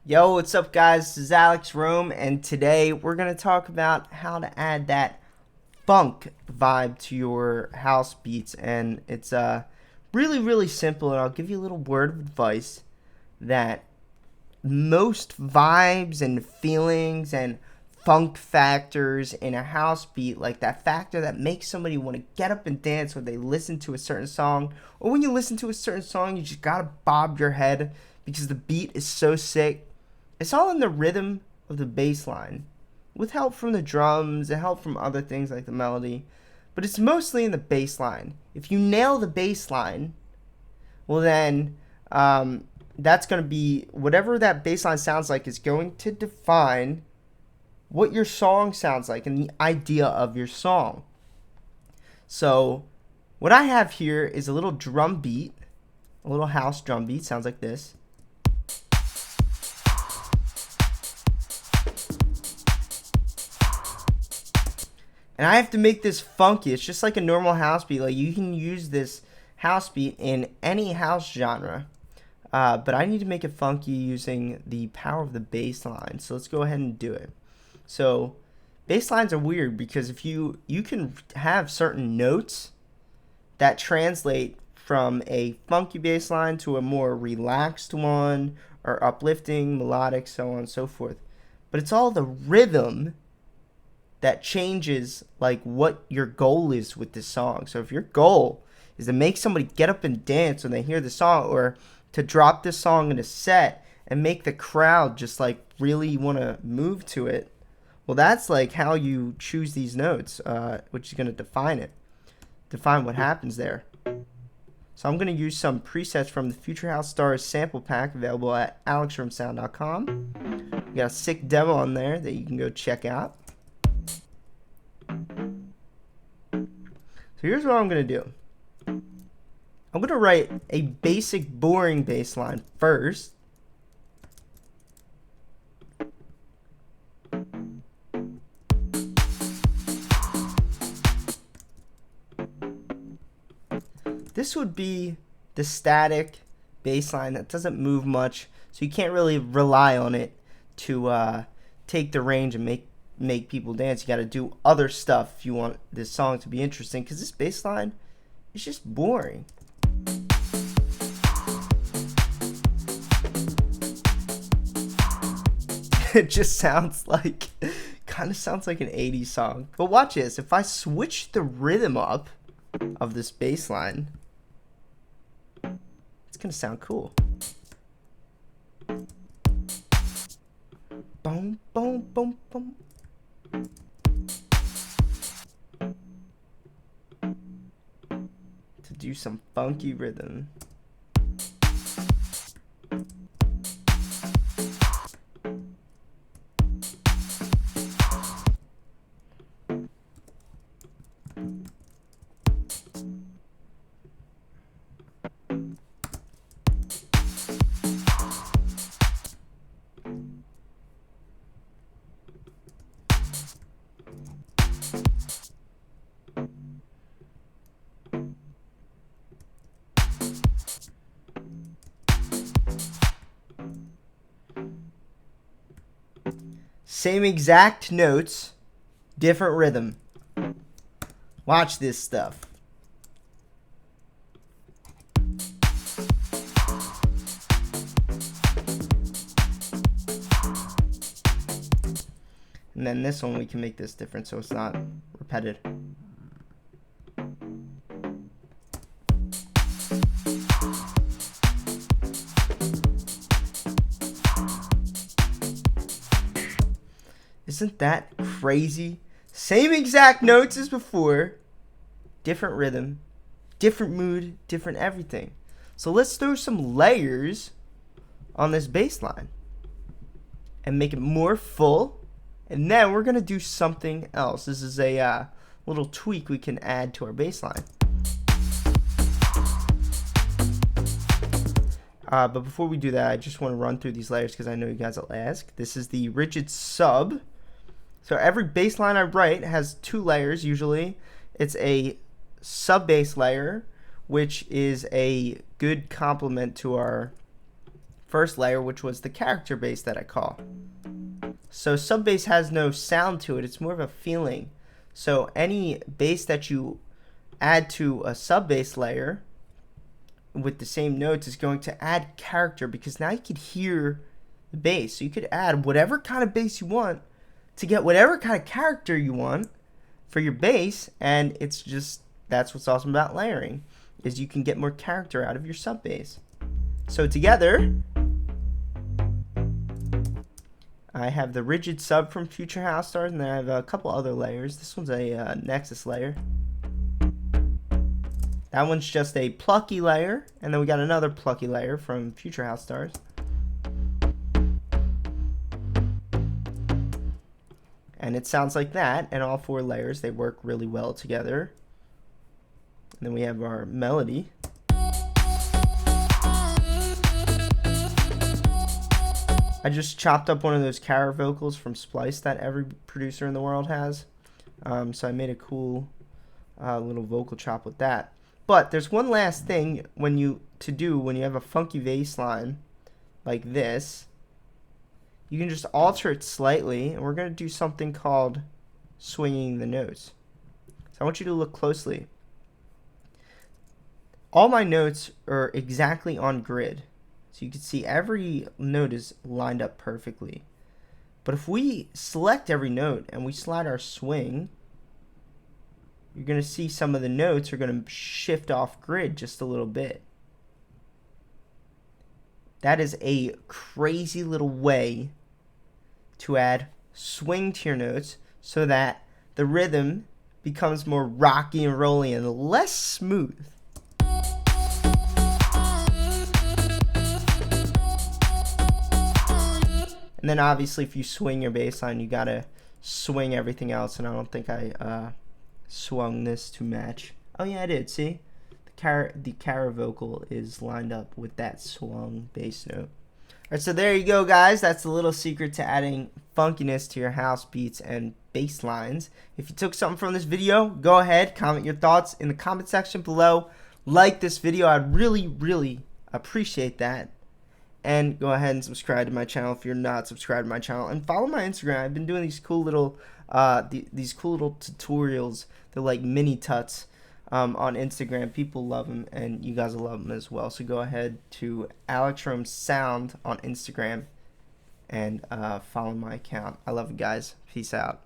Yo, what's up guys? This is Alex Rome, and today we're going to talk about how to add that funk vibe to your house beats. And it's really simple, and I'll give you a little word of advice that most vibes and feelings and funk factors in a house beat, like that factor that makes somebody want to get up and dance when they listen to a certain song, or when you listen to a certain song you just gotta bob your head because the beat is so sick. It's all in the rhythm of the bass line, with help from the drums and help from other things like the melody, but it's mostly in the bass line. If you nail the bass line, well then that's going to be whatever that bass line sounds like is going to define what your song sounds like and the idea of your song. So what I have here is a little drum beat, a little house drum beat, sounds like this. And I have to make this funky. It's just like a normal house beat. Like, you can use this house beat in any house genre. But I need to make it funky using the power of the bass line. So let's go ahead and do it. So bass lines are weird because if you can have certain notes that translate from a funky bass line to a more relaxed one, or uplifting, melodic, so on and so forth. But it's all the rhythm that changes like what your goal is with this song. So if your goal is to make somebody get up and dance when they hear the song, or to drop this song in a set and make the crowd just like really want to move to it, well, that's like how you choose these notes, which is going to define what happens there. So I'm going to use some presets from the Future House Stars sample pack available at alexrumsound.com. We got a sick demo on there that you can go check out. So here's what I'm going to do. I'm going to write a basic boring bass line first. This would be the static bass line that doesn't move much, so you can't really rely on it to take the range and make people dance. You got to do other stuff if you want this song to be interesting, because this bass line is just boring. It just sounds like, kind of sounds like an 80s song. But watch this. If I switch the rhythm up of this bass line, it's gonna sound cool. Boom, boom, boom, boom. To do some funky rhythm. Same exact notes, different rhythm. Watch this stuff. And then this one, we can make this different so it's not repetitive. Isn't that crazy? Same exact notes as before, different rhythm, different mood, different everything. So let's throw some layers on this bass line and make it more full. And then we're going to do something else. This is a little tweak we can add to our bass line. But before we do that, I just want to run through these layers because I know you guys will ask. This is the rigid sub. So every bass line I write has two layers usually. It's a sub bass layer, which is a good complement to our first layer, which was the character bass that I call. So sub bass has no sound to it, it's more of a feeling. So any bass that you add to a sub bass layer with the same notes is going to add character, because now you could hear the bass. So you could add whatever kind of bass you want to get whatever kind of character you want for your bass, and it's just, that's what's awesome about layering, is you can get more character out of your sub bass. So together, I have the rigid sub from Future House Stars, and then I have a couple other layers. This one's a Nexus layer. That one's just a plucky layer, and then we got another plucky layer from Future House Stars. And it sounds like that, and all 4 layers, they work really well together. And then we have our melody. I just chopped up one of those Clarett vocals from Splice that every producer in the world has. So I made a cool little vocal chop with that. But there's one last thing when you have a funky bass line like this. You can just alter it slightly, and we're going to do something called swinging the notes. So I want you to look closely. All my notes are exactly on grid. So you can see every note is lined up perfectly. But if we select every note and we slide our swing, you're going to see some of the notes are going to shift off grid just a little bit. That is a crazy little way to add swing to your notes so that the rhythm becomes more rocky and rolly and less smooth. And then obviously if you swing your bass line, you gotta swing everything else, and I don't think I swung this to match. Oh yeah, I did, see? The Clarett vocal is lined up with that swung bass note. Alright, so there you go, guys. That's the little secret to adding funkiness to your house beats and bass lines. If you took something from this video, go ahead, comment your thoughts in the comment section below. Like this video, I'd really, really appreciate that. And go ahead and subscribe to my channel if you're not subscribed to my channel, and follow my Instagram. I've been doing these cool little tutorials. They're like mini tuts on Instagram. People love them, and you guys will love them as well. So go ahead to Elektron Sound on Instagram and follow my account. I love you guys. Peace out.